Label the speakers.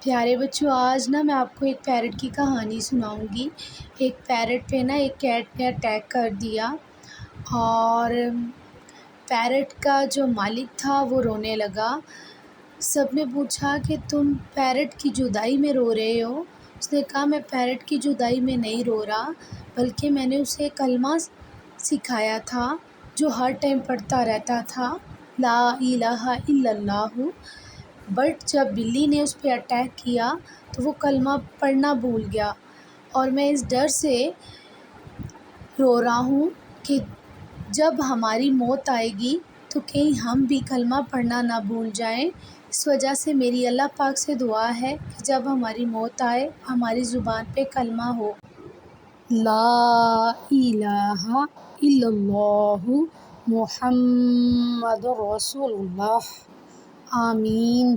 Speaker 1: پیارے بچوں، آج میں آپ کو ایک پیرٹ کی کہانی سناؤں گی۔ ایک پیرٹ پہ ایک کیٹ نے اٹیک کر دیا اور پیرٹ کا جو مالک تھا وہ رونے لگا۔ سب نے پوچھا کہ تم پیرٹ کی جدائی میں رو رہے ہو؟ اس نے کہا میں پیرٹ کی جدائی میں نہیں رو رہا، بلکہ میں نے اسے کلمہ سکھایا تھا جو ہر ٹائم پڑھتا رہتا تھا، لا الہ الا اللہ۔ بٹ جب بلی نے اس پہ اٹیک کیا تو وہ کلمہ پڑھنا بھول گیا، اور میں اس ڈر سے رو رہا ہوں کہ جب ہماری موت آئے گی تو کہیں ہم بھی کلمہ پڑھنا نہ بھول جائیں۔ اس وجہ سے میری اللہ پاک سے دعا ہے کہ جب ہماری موت آئے ہماری زبان پہ کلمہ ہو، لا الہ الا اللہ محمد رسول اللہ۔ آمین۔